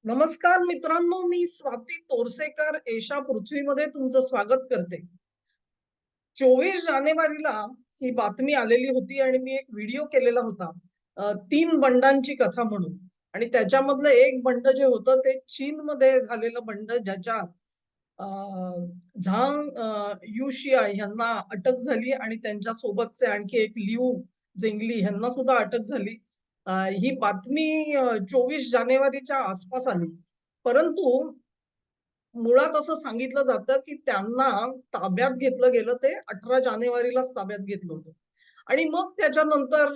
नमस्कार मित्रांनो, मी स्वाती तोरसेकर एशा पृथ्वीमध्ये तुमचं स्वागत करते. 24 जानेवारीला ही बातमी आलेली होती आणि मी एक व्हिडिओ केलेला होता. 3 बंडांची कथा म्हणून आणि त्याच्यामधलं एक बंड जे होतं ते चीनमध्ये झालेलं बंड ज्याच्यात अ, झांग युशिया ह्यांना अटक झाली आणि त्यांच्या सोबतचे आणखी एक लिऊ झेंगली ह्यांना सुद्धा अटक झाली. ही बातमी 24 जानेवारीच्या आसपास आली. परंतु मुळात असं सांगितलं जातं, की त्यांना ताब्यात घेतलं गेलं ते 18 जानेवारीलाच ताब्यात घेतलं होतं. आणि मग त्याच्यानंतर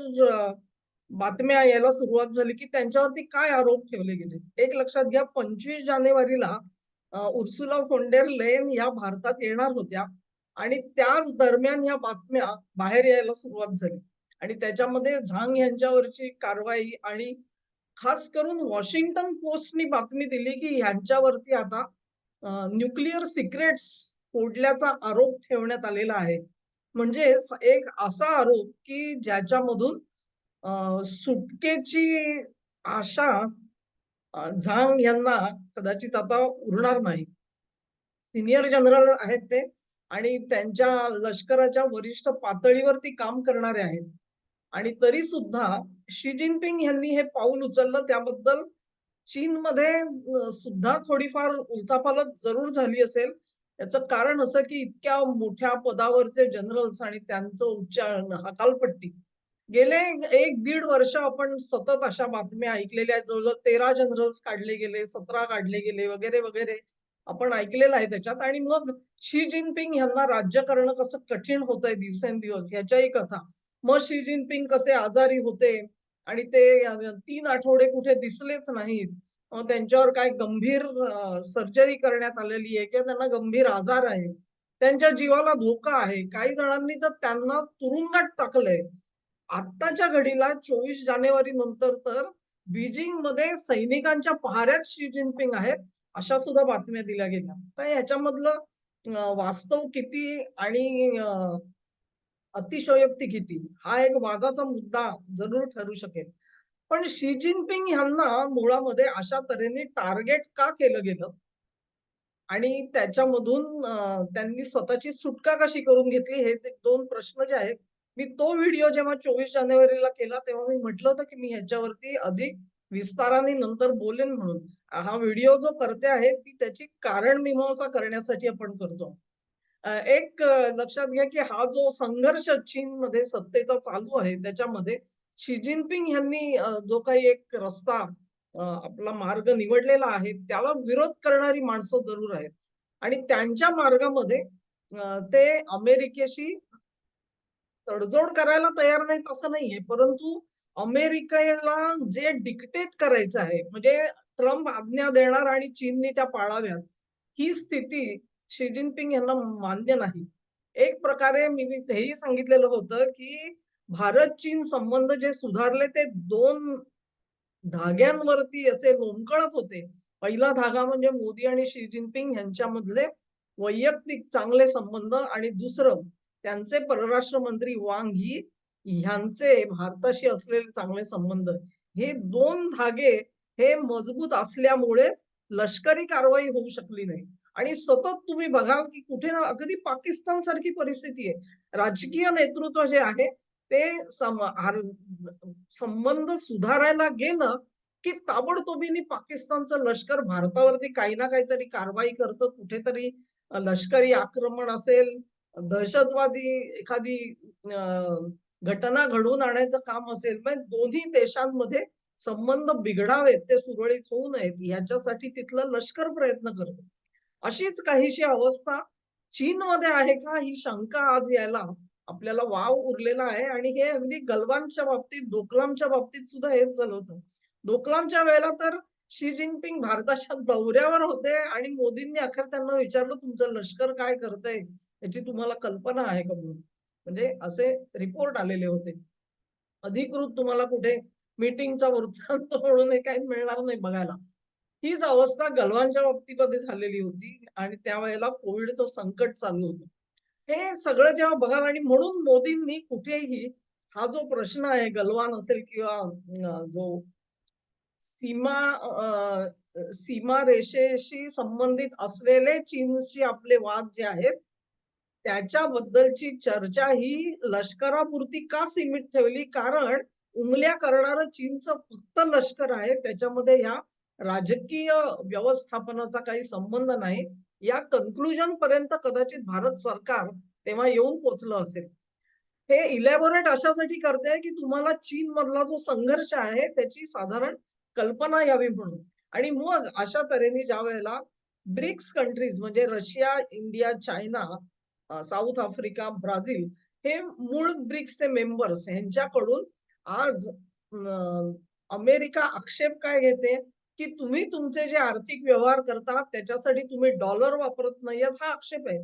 बातम्या यायला सुरुवात झाली, की त्यांच्यावरती काय आरोप ठेवले गेले. एक लक्षात घ्या 25 जानेवारीला उर्सुला फोन डेर लेyen ह्या भारतात येणार होत्या आणि त्याच दरम्यान ह्या बातम्या बाहेर यायला सुरुवात झाली. आणि त्याच्यामध्ये झांग यांच्यावरची कारवाई आणि खास करून वॉशिंग्टन पोस्टनी बातमी दिली, की ह्यांच्यावरती आता न्यूक्लिअर सिक्रेट्स फोडल्याचा आरोप ठेवण्यात आलेला आहे. म्हणजे एक असा आरोप, की ज्याच्यामधून सुटकेची आशा झांग यांना कदाचित आता उरणार नाही. सीनियर जनरल आहेत ते आणि त्यांच्या लष्कराच्या वरिष्ठ पातळीवरती काम करणारे आहेत. आणि तरी सुद्धा शी जिनपिंग यांनी हे पाऊल उचललं त्याबद्दल चीनमध्ये सुद्धा थोडीफार उलथापालथ जरूर झाली असेल. याचं कारण असं, की इतक्या मोठ्या पदावरचे जनरल्स आणि त्यांचं उच्चारण, हकालपट्टी. गेले 1-1.5 वर्ष आपण सतत अशा बातम्या ऐकलेल्या आहेत. जवळ-जवळ 13 जनरल्स काढले गेले, 17 काढले गेले वगैरे, वगैरे. आपण ऐकलेलं आहे त्याच्यात आणि मग शी जिनपिंग यांना राज्य करणं कसं कठीण होतंय दिवसेंदिवस ह्याच्याही कथा. मग शी जिनपिंग कसे आजारी होते आणि ते 3 आठवडे कुठे दिसलेच नाहीत. त्यांच्यावर काय गंभीर सर्जरी करण्यात आलेली आहे किंवा त्यांना गंभीर आजार आहे. त्यांच्या जीवाला धोका आहे. काही जणांनी तर त्यांना तुरुंगात टाकलंय. आत्ताच्या घडीला 24 जानेवारी नंतर तर बीजिंगमध्ये सैनिकांच्या पहाऱ्यात शी जिनपिंग आहेत, अशा सुद्धा बातम्या दिल्या गेल्या. तर ह्याच्यामधलं वास्तव किती आणि अतिशयोक्ती किती हा एक वादाचा मुद्दा जरूर ठरू शकेल. पण शी जिनपिंग ह्यांना मुळामध्ये अशा तऱ्हेने टार्गेट का केलं गेलं? आणि त्याच्यामधून त्यांनी स्वतःची सुटका कशी करून घेतली हे ते 2 प्रश्न जे आहेत. मी तो व्हिडिओ जेव्हा 24 जानेवारीला केला तेव्हा मी म्हटलं होतं, की मी ह्याच्यावरती अधिक विस्ताराने नंतर बोलेन म्हणून. हा व्हिडिओ जो करते आहे ती त्याची कारण मीमांसा करण्यासाठी आपण करतो. एक लक्षात घ्या, की हा जो संघर्ष चीनमध्ये सत्तेचा चालू आहे, त्याच्यामध्ये शी जिनपिंग यांनी जो काही एक रस्ता आपला मार्ग निवडलेला आहे, त्याला विरोध करणारी माणसं जरूर आहेत. आणि त्यांच्या मार्गामध्ये ते अमेरिकेशी तडजोड करायला तयार नाहीत असं नाहीये. परंतु अमेरिकेला जे डिक्टेट करायचं आहे, म्हणजे ट्रम्प आज्ञा देणार आणि चीनने त्या पाळाव्यात, ही स्थिती शी जिनपिंग यांना मान्य नाही. एक प्रकारे मी हेही सांगितलेलं होतं, की भारत-चीन संबंध जे सुधारले ते 2 धाग्यांवरती असे लोंबकळत होते. पहिला धागा म्हणजे मोदी आणि शी जिनपिंग यांच्यामधले वैयक्तिक चांगले संबंध आणि दुसरं त्यांचे परराष्ट्र मंत्री वांग यी ह्यांचे भारताशी असलेले चांगले संबंध. हे 2 धागे हे मजबूत असल्यामुळेच लष्करी कारवाई होऊ शकली नाही. आणि सतत तुम्ही बघाल, की कुठे ना अगदी पाकिस्तानसारखी परिस्थिती आहे. राजकीय नेतृत्व जे आहे ते संबंध सुधारायला गेलं, की ताबडतोबीने पाकिस्तानचं लष्कर भारतावरती काही ना काहीतरी कारवाई करतं. कुठेतरी लष्करी आक्रमण असेल, दहशतवादी एखादी अ, घटना घडवून आणायचं काम असेल, म्हणजे दोन्ही देशांमध्ये संबंध बिघडावेत, ते सुरळीत होऊ नयेत, याच्यासाठी तिथलं लष्कर प्रयत्न करतं. अशीच काहीशी अवस्था चीनमध्ये आहे का, ही शंका आज यायला आपल्याला वाव उरलेला आहे आणि हे अगदी गलवानच्या बाबतीत, डोकलामच्या बाबतीत सुद्धा हेच झालं होतं. डोकलामच्या वेळेला तर शी जिनपिंग भारताच्या दौऱ्यावर होते आणि मोदींनी अखेर त्यांना विचारलं, "तुमचं लष्कर काय करतंय? याची तुम्हाला कल्पना आहे का?" म्हणून. म्हणजे असे रिपोर्ट आलेले होते. अधिकृत तुम्हाला कुठे मीटिंगचा वृत्तांत म्हणून हे काही मिळणार नाही बघायला. हीच अवस्था गलवानच्या बाबतीमध्ये झालेली होती आणि त्यावेळेला कोविडचं संकट चालू होतं. हे सगळं जेव्हा बघाल आणि म्हणून मोदींनी कुठेही हा जो प्रश्न आहे गलवान असेल किंवा जो सीमा सीमा रेषेशी संबंधित असलेले चीनशी आपले वाद जे आहेत, त्याच्याबद्दलची चर्चा ही लष्करापुरती का सीमित ठेवली? कारण उंगल्या करणारं चीनचं फक्त लष्कर आहे. त्याच्यामध्ये ह्या राजकीय व्यवस्थापनाचा काही संबंध नाही. या कन्क्लुजन पर्यंत कदाचित भारत सरकार तेव्हा येऊन पोहोचलं असेल. हे इलॅबोरेट अशासाठी करते, की तुम्हाला चीनमधला जो संघर्ष आहे, त्याची साधारण कल्पना यावी म्हणून. आणि मग अशा तऱ्हेने ज्यावेळेला ब्रिक्स कंट्रीज म्हणजे Russia, India, China, south Africa, Brazil हे मूळ ब्रिक्सचे मेंबर्स ह्यांच्याकडून आज अमेरिका आक्षेप काय घेते, की तुम्ही तुमचे जे आर्थिक व्यवहार करतात त्याच्यासाठी तुम्ही डॉलर वापरत नाहीयेत हा आक्षेप आहे.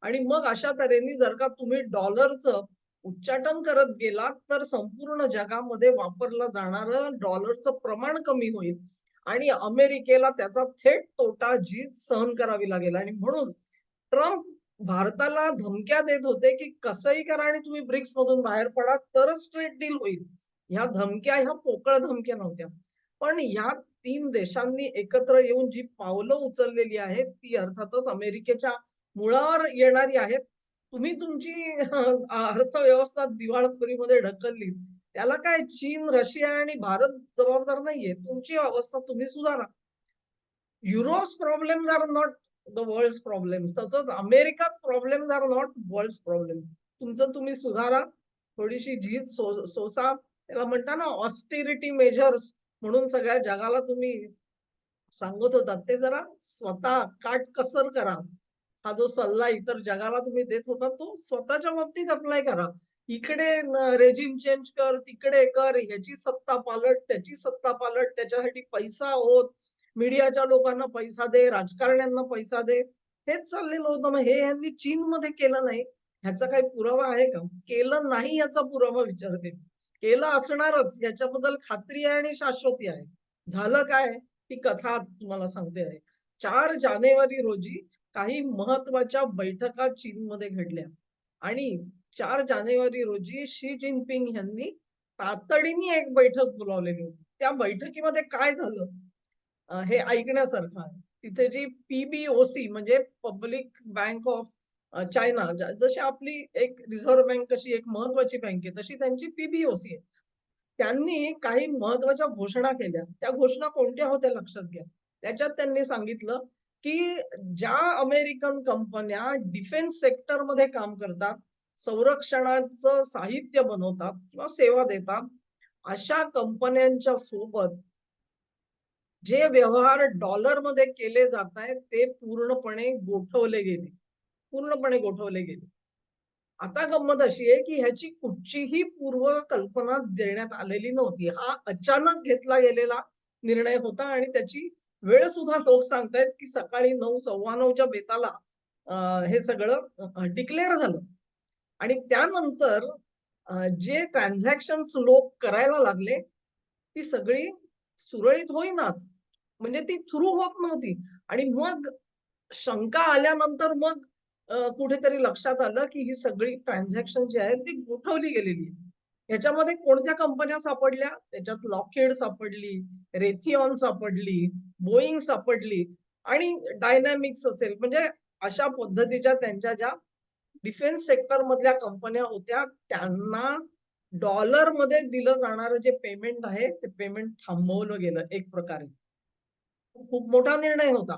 आणि मग अशा तऱ्हेने जर का तुम्ही डॉलरचं उच्चाटन करत गेलात, तर संपूर्ण जगामध्ये वापरलं जाणारं डॉलरचं प्रमाण कमी होईल आणि अमेरिकेला त्याचा थेट तोटा, झीज सहन करावी लागेल. आणि म्हणून ट्रम्प भारताला धमक्या देत होते, की कसंही करा आणि तुम्ही ब्रिक्समधून बाहेर पडा, तरच ट्रेड डील होईल. ह्या धमक्या ह्या पोकळ धमक्या नव्हत्या. पण ह्या 3 देशांनी एकत्र येऊन जी पावलं उचललेली आहेत, ती अर्थातच अमेरिकेच्या मुळावर येणारी आहेत. तुम्ही तुमची अर्थव्यवस्था दिवाळखोरीमध्ये ढकलली. त्याला काय चीन, रशिया आणि भारत जबाबदार नाहीये. तुमची अवस्था तुम्ही सुधारा. Europe's problems are not the world's problems. तसंच अमेरिकाच problems are not world's problem. तुमचं तुम्ही सुधारा. थोडीशी झीज सोसा. त्याला म्हणता ना ऑस्टेरिटी मेजर्स म्हणून सगळ्या जगाला तुम्ही सांगत होतात. ते जरा स्वतः काटकसर करा. हा जो सल्ला इतर जगाला तुम्ही देत होता तो स्वतःच्या बाबतीत अप्लाय करा. इकडे रेजिम चेंज कर, तिकडे कर, ह्याची सत्ता पालट, त्याची सत्ता पालट, त्याच्यासाठी पैसा होत, मीडियाच्या लोकांना पैसा दे, राजकारण्यांना पैसा दे. हेच चाललेलं होतं. मग हे यांनी चीनमध्ये केलं नाही. ह्याचा काही पुरावा आहे का? केलं नाही याचा पुरावा विचारते. केलं असणारच याच्याबद्दल खात्री आहे आणि शाश्वती आहे. झालं काय? ही कथा तुम्हाला सांगते आहे. 4 जानेवारी रोजी काही महत्वाच्या बैठका चीनमध्ये घडल्या आणि 4 जानेवारी रोजी शी जिनपिंग यांनी तातडीने एक बैठक बोलावलेली होती. त्या बैठकीमध्ये काय झालं हे ऐकण्यासारखं आहे. तिथे जी पी-बी-ओ-सी म्हणजे पब्लिक बँक ऑफ चायना जशी आपली एक रिझर्व्ह बँक कशी एक महत्वाची बँक आहे, तशी त्यांची पी-बी-ओ-सी आहे. त्यांनी काही महत्वाच्या घोषणा केल्या. त्या घोषणा कोणत्या होत्या लक्षात घ्या. त्याच्यात त्यांनी सांगितलं, की ज्या अमेरिकन कंपन्या डिफेन्स सेक्टरमध्ये काम करतात, संरक्षणाचं साहित्य बनवतात किंवा सेवा देतात, अशा कंपन्यांच्या सोबत जे व्यवहार डॉलरमध्ये केले जातायत ते पूर्णपणे गोठवले गेले. पूर्णपणे गोठवले गेले. आता गंमत अशी आहे, की ह्याची कुठचीही पूर्वकल्पना देण्यात आलेली नव्हती. हा अचानक घेतला गेलेला निर्णय होता आणि त्याची वेळ सुद्धा लोक सांगतायत, की सकाळी 9, 9:15च्या बेताला हे सगळं डिक्लेअर झालं. आणि त्यानंतर जे ट्रान्झॅक्शन्स लोक करायला लागले, ती सगळी सुरळीत होईनात. म्हणजे ती थ्रू होत नव्हती. आणि मग शंका आल्यानंतर मग कुठेतरी लक्षात आलं, की ही सगळी ट्रान्झॅक्शन जी आहेत ती गोठवली गेलेली आहे. ह्याच्यामध्ये कोणत्या कंपन्या सापडल्या? त्याच्यात लॉकहीड सापडली, रेथिऑन सापडली, बोईंग सापडली आणि डायनॅमिक्स असेल म्हणजे अशा पद्धतीच्या त्यांच्या ज्या डिफेन्स सेक्टर मधल्या कंपन्या होत्या त्यांना डॉलरमध्ये दिलं जाणारं जे पेमेंट आहे, ते पेमेंट थांबवलं गेलं एक प्रकारे. खूप मोठा निर्णय होता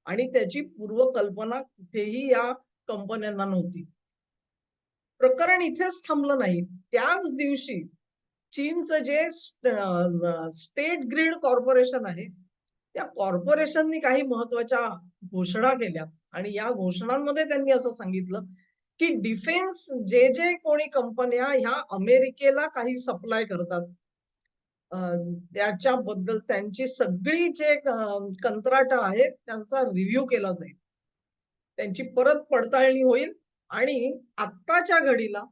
आणि त्याची पूर्वकल्पना कुठेही या कंपन्यांना नव्हती. प्रकरण इथेच थांबलं नाही. त्याच दिवशी चीनचं जे स्टेट ग्रिड कॉर्पोरेशन आहे, त्या कॉर्पोरेशननी काही महत्वाच्या घोषणा केल्या आणि या घोषणांमध्ये त्यांनी असं सांगितलं, की डिफेन्स जे कोणी कंपन्या ह्या अमेरिकेला काही सप्लाय करतात, अ, त्याच्याबद्दल त्यांची सगळी जे कंत्राटं आहेत, त्यांचा रिव्ह्यू केला जाईल. त्यांची परत पडताळणी होईल आणि आत्ताच्या घडीला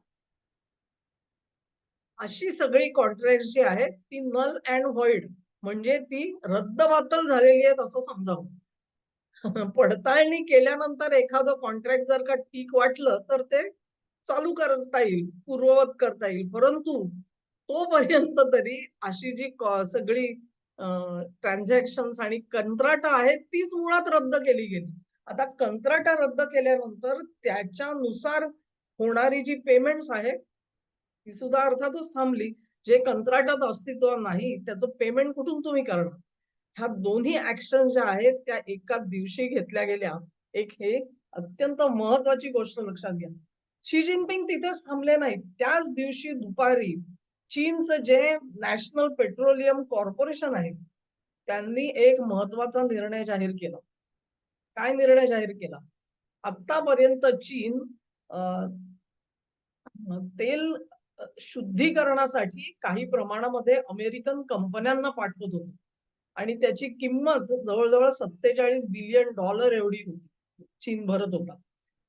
अशी सगळी कॉन्ट्रॅक्ट जी आहेत, ती नल अँड व्हॉइड म्हणजे ती रद्दबातल झालेली आहेत असं समजावं. पडताळणी केल्यानंतर एखादं कॉन्ट्रॅक्ट जर का ठीक वाटलं, तर ते चालू करता येईल, पूर्ववत करता येईल. परंतु तोपर्यंत तरी अशी जी सगळी ट्रान्झॅक्शन्स आणि कंत्राट आहेत तीच मुळात रद्द केली गेली. आता कंत्राट रद्द केल्यानंतर त्याच्यानुसार होणारी जी पेमेंट्स आहे ती सुद्धा अर्थातच थांबली. जे कंत्राटात अस्तित्व नाही त्याचं पेमेंट कुठून तुम्ही करणार? ह्या दोन्ही ॲक्शन ज्या आहेत त्या एकाच दिवशी घेतल्या गेल्या. एक हे अत्यंत महत्वाची गोष्ट लक्षात घ्या. शी जिनपिंग तिथेच थांबले नाहीत. त्याच दिवशी दुपारी चीनचं जे नॅशनल पेट्रोलियम कॉर्पोरेशन आहे, त्यांनी एक महत्वाचा निर्णय जाहीर केला. काय निर्णय जाहीर केला? आत्तापर्यंत चीन अ, तेल शुद्धीकरणासाठी काही प्रमाणामध्ये अमेरिकन कंपन्यांना पाठवत होतं आणि त्याची किंमत जवळ-जवळ $47 बिलियन एवढी होती. चीन भरत होता.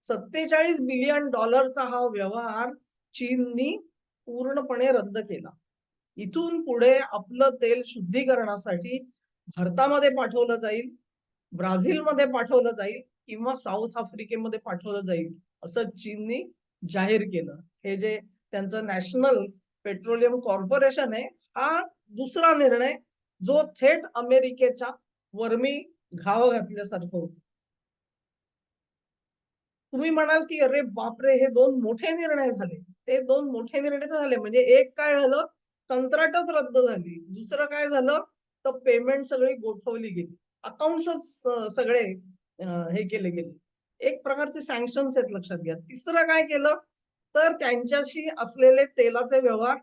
$47 बिलियन हा व्यवहार चीननी पूर्णपणे रद्द केला. इथून पुढे आपलं तेल शुद्धीकरणासाठी भारतामध्ये पाठवलं जाईल, ब्राझीलमध्ये पाठवलं जाईल किंवा साऊथ आफ्रिकेमध्ये पाठवलं जाईल, असं चीननी जाहीर केलं. हे जे त्यांचं नॅशनल पेट्रोलियम कॉर्पोरेशन आहे, हा दुसरा निर्णय जो थेट अमेरिकेच्या वर्मी घाव घातल्यासारखं होतं. तुम्ही म्हणाल, की "अरे बापरे! हे 2 मोठे निर्णय झाले." ते 2 मोठे निर्णय तर झाले. म्हणजे एक काय झालं, कंत्राटच रद्द झाली. दुसरं काय झालं, तर पेमेंट सगळी गोठवली गेली. अकाउंट्सच सगळे हे केले गेले. एक प्रकारचे सँक्शन्स आहेत लक्षात घ्या. तिसरं काय केलं, तर त्यांच्याशी असलेले तेलाचे व्यवहार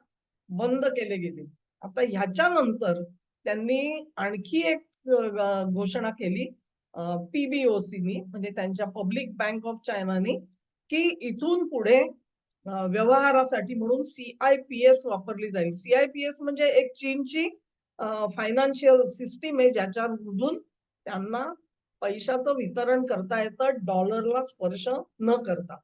बंद केले गेले. आता ह्याच्यानंतर त्यांनी आणखी एक घोषणा केली पी-बी-ओ-सीनी म्हणजे त्यांच्या पब्लिक बँक ऑफ चायनानी, की इथून पुढे व्यवहारासाठी म्हणून सी-आय-पी-एस वापरली जाईल. सी-आय-पी-एस म्हणजे एक चीनची फायनान्शियल सिस्टीम आहे ज्याच्यामधून त्यांना पैशाचं वितरण करता येतं डॉलरला स्पर्श न करता.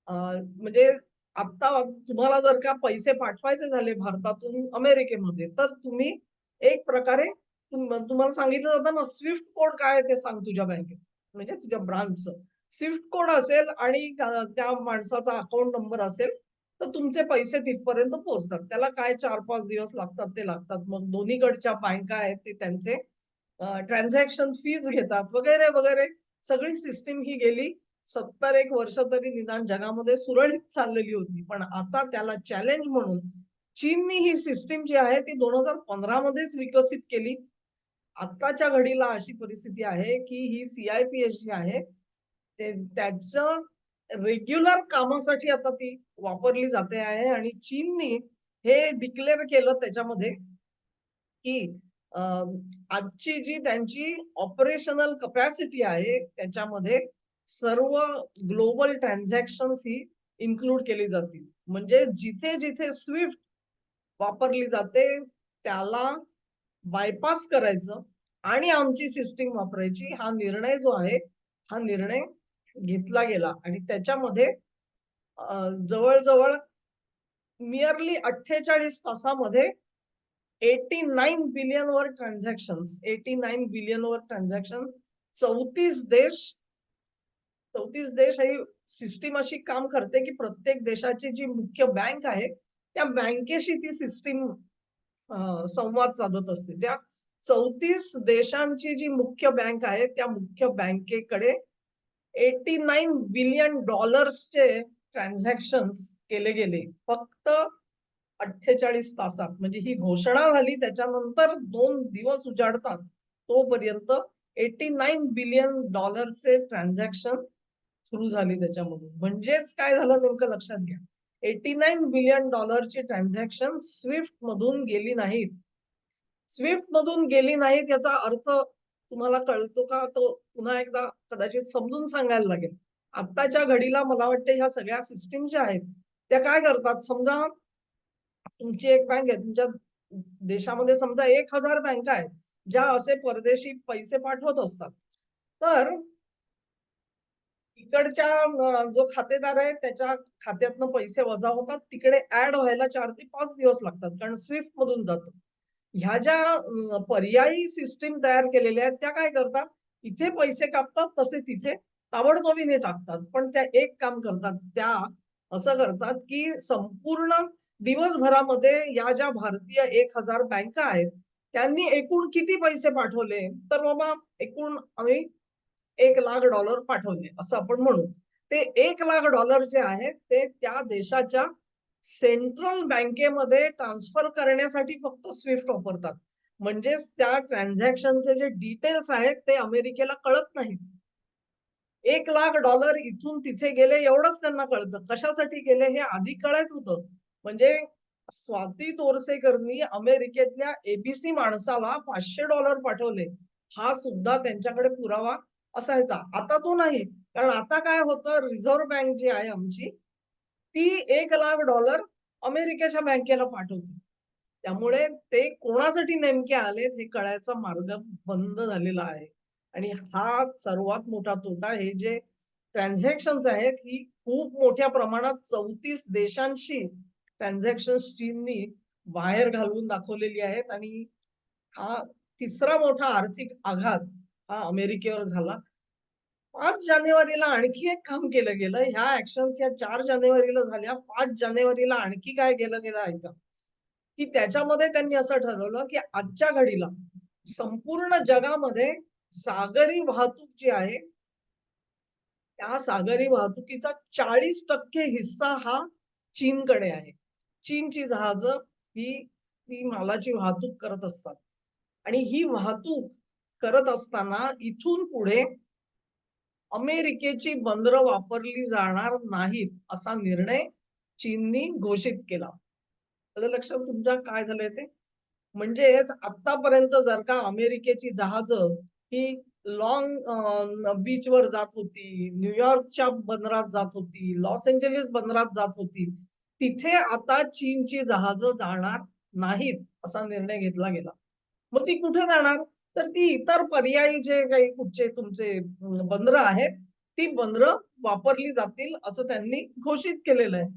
म्हणजे आता तुम्हाला जर का पैसे पाठवायचे झाले भारतातून अमेरिकेमध्ये, तर तुम्ही एक प्रकारे तुम्हाला सांगितलं जातं ना, स्विफ्ट कोड काय आहे ते सांग तुझ्या बँकेत. म्हणजे तुझ्या ब्रांचचं. स्विफ्ट कोड असेल आणि त्या माणसाचा अकाउंट नंबर असेल, तर तुमचे पैसे तिथपर्यंत पोहोचतात. त्याला काय 4-5 दिवस लागतात ते लागतात. मग दोन्हीकडच्या बँका आहेत ते त्यांचे ट्रान्झॅक्शन फीज घेतात वगैरे, वगैरे. सगळी सिस्टीम ही गेली 70 एक वर्ष तरी निदान जगामध्ये सुरळीत चाललेली होती. पण आता त्याला चॅलेंज म्हणून चीननी ही सिस्टीम जी आहे ती 2015 मध्येच विकसित केली. आत्ताच्या घडीला अशी परिस्थिती आहे, की ही सी-आय-पी-एस जी आहे, ते त्याचं रेग्युलर कामासाठी आता ती वापरली जाते आहे आणि चीननी हे डिक्लेअर केलं त्याच्यामध्ये, की अ, आजची जी त्यांची ऑपरेशनल कपॅसिटी आहे, त्याच्यामध्ये सर्व ग्लोबल ट्रान्झॅक्शन्स ही इन्क्लूड केली जातील. म्हणजे जिथे-जिथे स्विफ्ट वापरली जाते, त्याला बायपास करायचं आणि आमची सिस्टीम वापरायची हा निर्णय जो आहे, हा निर्णय घेतला गेला आणि त्याच्यामध्ये जवळ-जवळ निअरली 48 तासामध्ये 89 बिलियन वर ट्रान्झॅक्शन्स 89 बिलियन वर ट्रान्झॅक्शन 34 देश 34 देश ही सिस्टीम अशी काम करते, की प्रत्येक देशाची जी मुख्य बँक आहे, त्या बँकेशी ती सिस्टीम संवाद साधत असते. त्या 34 देशांची जी मुख्य बँक आहे, त्या मुख्य बँकेकडे $89 बिलियन चे ट्रान्झॅक्शन्स केले गेले. फक्त 48 तासात. म्हणजे ही घोषणा झाली त्याच्यानंतर 2 दिवस उजाडतात. तोपर्यंत $89 बिलियन चे ट्रान्झॅक्शन सुरू झाली त्याच्यामधून. म्हणजेच काय झालं नेमकं लक्षात घ्या. $89 बिलियन ची ट्रान्झॅक्शन स्विफ्ट मधून गेली नाहीत. स्विफ्ट मधून गेली नाहीत याचा अर्थ तुम्हाला कळतो का? तो पुन्हा एकदा कदाचित समजून सांगायला लागेल. आत्ताच्या घडीला मला वाटतं ह्या सगळ्या सिस्टीम ज्या आहेत, त्या काय करतात समजा तुमची एक बँक आहे. तुमच्या देशामध्ये समजा 1000 बँका आहेत, ज्या असे परदेशी पैसे पाठवत असतात. तर इकडच्या जो खातेदार आहे त्याच्या खात्यातनं पैसे वजा होतात. तिकडे ॲड व्हायला 4 ते 5 दिवस लागतात. कारण स्विफ्ट मधून जातं. ह्या ज्या पर्यायी सिस्टीम तयार केलेल्या आहेत, त्या काय करतात, इथे पैसे कापतात तसे तिथे ताबडतोबीने टाकतात. पण त्या एक काम करतात, त्या असं करतात, की संपूर्ण दिवसभरामध्ये या ज्या भारतीय 1000 बँका आहेत, त्यांनी एकूण किती पैसे पाठवले? तर बाबा एकूण आम्ही $1,00,000 पाठवले असं आपण म्हणू. ते $1,00,000 जे आहेत ते त्या देशाच्या सेंट्रल बँकेमध्ये ट्रान्सफर करण्यासाठी फक्त स्विफ्ट वापरतात. म्हणजेच त्या ट्रान्झॅक्शनचे जे डिटेल्स आहेत ते अमेरिकेला कळत नाहीत. $1,00,000 इथून तिथे गेले एवढंच त्यांना कळतं. कशासाठी गेले हे आधी कळत होतं. म्हणजे स्वाती तोरसेकरनी अमेरिकेतल्या एबीसी माणसाला $500 पाठवले. हा सुद्धा त्यांच्याकडे पुरावा असायचा. आता तो नाही. कारण आता काय होतं रिझर्व्ह बँक जी आहे आमची, ती $1,00,000 अमेरिकेच्या बँकेला पाठवते. त्यामुळे ते कोणासाठी नेमके आलेत हे कळायचा मार्ग बंद झालेला आहे. आणि हा सर्वात मोठा तोटा हे जे ट्रान्झॅक्शन्स आहेत, ही खूप मोठ्या प्रमाणात 34 देशांशी ट्रान्झॅक्शन्स चीननी बाहेर घालवून दाखवलेली आहेत आणि हा तिसरा मोठा आर्थिक आघात हा अमेरिकेवर झाला. 5 जानेवारीला आणखी एक काम केलं गेलं. ह्या ॲक्शन्स या 4 जानेवारीला झाल्या. 5 जानेवारीला आणखी काय केलं गेलं ऐका, की त्याच्यामध्ये त्यांनी असं ठरवलं, की आजच्या घडीला संपूर्ण जगामध्ये सागरी वाहतूक जी आहे, त्या सागरी वाहतुकीचा 40% हिस्सा हा चीनकडे आहे. चीनची जहाजं ती मालाची वाहतूक करत असतात आणि ही वाहतूक करत असताना इथून पुढे अमेरिकेची बंदरं वापरली जाणार नाहीत, असा निर्णय चीननी घोषित केला. आलं लक्षात तुमच्या काय झालंय ते? म्हणजेच आतापर्यंत जर का अमेरिकेची जहाजं ही बीचवर जात होती, न्यूयॉर्कच्या बंदरात जात होती, लॉस एंजेलिस बंदरात जात होती. तिथे आता चीनची जहाजं जाणार नाहीत, असा निर्णय घेतला गेला. मग ती कुठे जाणार? तर ती इतर पर्यायी जे काही कुठचे तुमचे बंदरं आहेत, ती बंदरं वापरली जातील असं त्यांनी घोषित केलेलं आहे.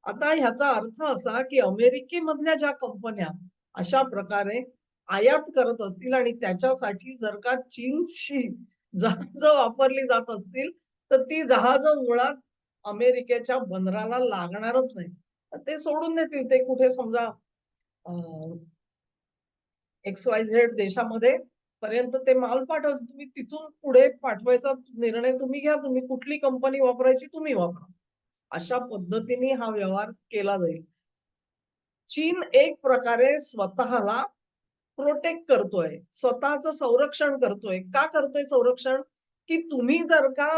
आता ह्याचा अर्थ असा, की अमेरिकेमधल्या ज्या कंपन्या अशा प्रकारे आयात करत असतील आणि त्याच्यासाठी जर का चीनची जहाजं वापरली जात असतील, तर ती जहाजं मुळात अमेरिकेच्या बंदराला लागणारच नाही. तर ते सोडून देतील. ते कुठे समजा XYZ देशामध्ये पर्यंत ते माल पाठवतील. तुम्ही तिथून पुढे पाठवायचा निर्णय तुम्ही घ्या. तुम्ही कुठली कंपनी वापरायची तुम्ही वापरा. अशा पद्धतीने हा व्यवहार केला जाईल. चीन एक प्रकारे स्वतःला प्रोटेक्ट करतोय. स्वतःचं संरक्षण करतोय. का करतोय संरक्षण? की तुम्ही जर का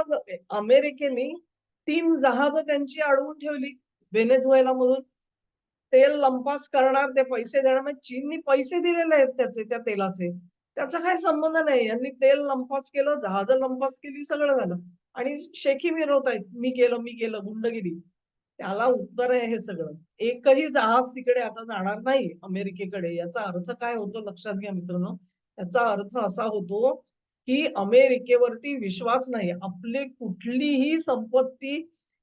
अमेरिकेने 3 जहाजं त्यांची अडवून ठेवली व्हेनेझुएलामधून. तेल लंपास करणार, ते पैसे देणार. मग चीननी पैसे दिलेले आहेत त्याचे, त्या तेलाचे. त्याचा काही संबंध नाही. यांनी तेल लंपास केलं, जहाजं लंपास केली, सगळं झालं. आणि शेखी मिरवतायत. मी केलं, मी केलं, गुंडगिरी. त्याला उत्तर आहे हे सगळं. एकही जहाज तिकडे आता जाणार नाही अमेरिकेकडे. याचा अर्थ काय होतो लक्षात घ्या मित्रांनो. याचा अर्थ असा होतो, की अमेरिकेवरती विश्वास नाही. आपली कुठलीही संपत्ती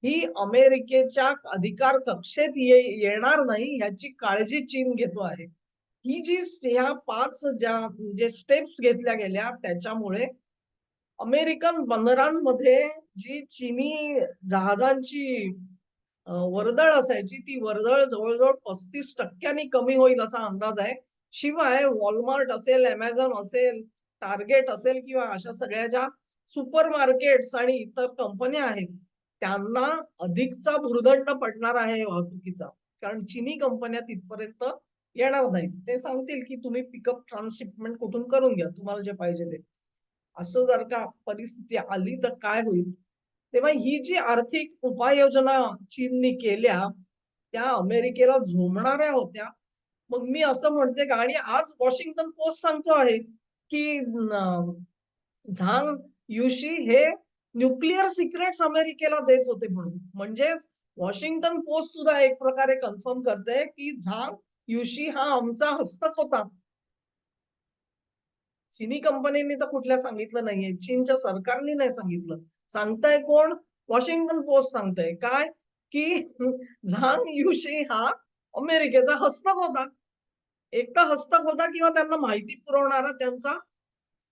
ही अमेरिकेच्या अधिकार कक्षेत येणार नाही ह्याची काळजी चीन घेतो आहे. ही जी ह्या 5 ज्या जे स्टेप्स घेतल्या गेल्या त्याच्यामुळे अमेरिकन बंदरांमध्ये जी चीनी जहाजांची वर्दळ असायची, ती वर्दळ जवळ-जवळ 35% कमी होईल असा अंदाज आहे. शिवाय Walmart असेल, Amazon असेल, Target असेल किंवा अशा सगळ्या ज्या सुपर मार्केट्स आणि इतर कंपन्या आहेत, त्यांना अधिकचा भुर्दंड पडणार आहे वाहतुकीचा. कारण चीनी कंपन्या तिथपर्यंत येणार नाहीत. ते सांगतील, की तुम्ही पिकअप ट्रान्सशिपमेंट कुठून करून घ्या, तुम्हाला जे पाहिजे ते. असं जर का परिस्थिती आली तर काय होईल? तेव्हा ही जी आर्थिक उपाययोजना चीननी केल्या, त्या अमेरिकेला झोंबणाऱ्या होत्या. मग मी असं म्हणते का आणि आज वॉशिंग्टन पोस्ट सांगतो आहे, की झांग युशी हे न्यूक्लिअर सिक्रेट्स अमेरिकेला देत होते म्हणून. म्हणजेच वॉशिंग्टन पोस्ट सुद्धा एक प्रकारे कन्फर्म करते, की झांग युशी हा आमचा हस्तक होता. चीनी कंपनीने तर कुठल्या सांगितलं नाहीये. चीनच्या सरकारने नाही सांगितलं. सांगताय कोण? वॉशिंग्टन पोस्ट सांगतंय. काय? की झांग युशी हा अमेरिकेचा हस्तक होता. एक तर हस्तक होता किंवा त्यांना माहिती पुरवणारा त्यांचा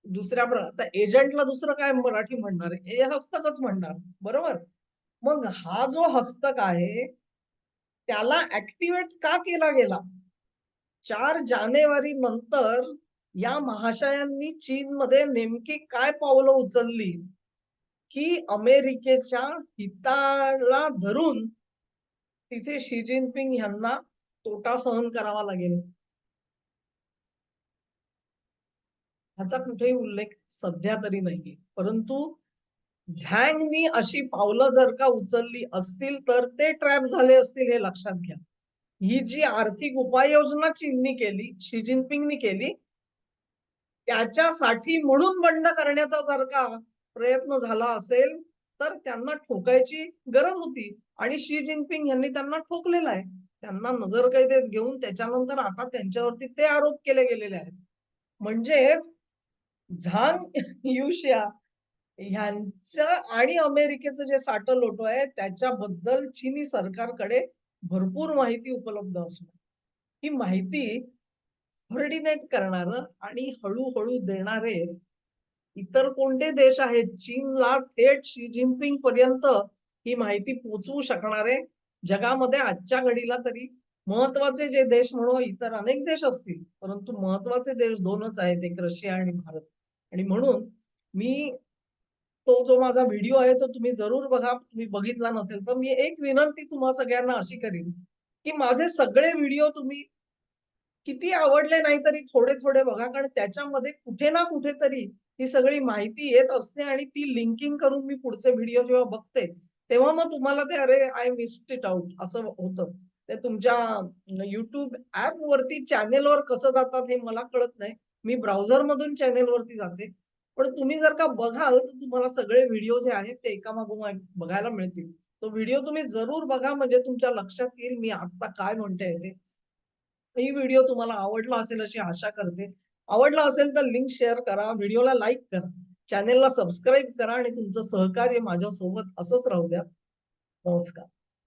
आता एजंटला दुसरं काय मराठी म्हणणार आहे? हे हस्तकच म्हणणार. बरोबर? मग हा जो हस्तक आहे, त्याला ॲक्टिव्हेट का केला गेला? 4 जानेवारी नंतर या महाशयांनी चीनमध्ये नेमकी काय पावलं उचलली, की अमेरिकेच्या हिताला धरून तिथे शी जिनपिंग यांना तोटा सहन करावा लागेल. ह्याचा कुठेही उल्लेख सध्या तरी नाहीये. परंतु झँगनी अशी पावलं जर का उचलली असतील, तर ते ट्रॅप झाले असतील हे लक्षात घ्या. ही जी आर्थिक उपाययोजना चीननी केली, शी जिनपिंगनी केली, त्याच्यासाठी म्हणून बंड करण्याचा जर का प्रयत्न झाला असेल, तर त्यांना ठोकायची गरज होती आणि शी जिनपिंग यांनी त्यांना ठोकलेलं आहे. त्यांना नजरकैदेत घेऊन त्याच्यानंतर आता त्यांच्यावरती ते आरोप केले गेलेले आहेत. म्हणजेच झांग युशिया ह्यांचं आणि अमेरिकेचं जे साटलोटो आहे त्याच्याबद्दल चीनी सरकारकडे भरपूर माहिती उपलब्ध असणार. ही माहिती कोऑर्डिनेट करणारं आणि हळू देणारे इतर कोणते देश आहेत चीनला थेट शी जिनपिंग पर्यंत ही माहिती पोहोचवू शकणारे जगामध्ये आजच्या घडीला तरी महत्वाचे जे देश म्हणून इतर अनेक देश असतील, परंतु महत्वाचे देश दोनच आहेत, एक रशिया आणि भारत. आणि म्हणून मी तो जो माझा व्हिडिओ आहे तो तुम्ही जरूर बघा. तुम्ही बघितला नसेल तर मी एक विनंती तुम्हा सगळ्यांना अशी करीन, की माझे सगळे व्हिडिओ तुम्ही किती आवडले नाही तरी थोडे बघा. कारण त्याच्यामध्ये कुठे ना कुठेतरी ही सगळी माहिती येत असते आणि ती लिंकिंग करून मी पुढचे व्हिडिओ जेव्हा बघते, तेव्हा मग तुम्हाला ते अरे आय मिस्ड इट आउट असं होतं. ते तुमच्या YouTube ॲपवरती चॅनेलवर कसं जातात हे मला कळत नाही. मी ब्राउझरमधून चॅनेलवरती जाते. पण तुम्ही जर का बघाल तर तुम्हाला सगळे व्हिडिओ जे आहेत ते एकामागोमाग एक बघायला मिळतील. तो व्हिडिओ तुम्ही जरूर बघा म्हणजे तुमच्या लक्षात येईल मी आता काय म्हणते ते. ही व्हिडिओ तुम्हाला आवडला असेल अशी आशा करते. आवडला असेल तर लिंक शेअर करा, व्हिडिओला लाईक करा, चॅनेलला सबस्क्राईब करा आणि तुमचं सहकार्य माझ्यासोबत असंच राहू द्या. नमस्कार.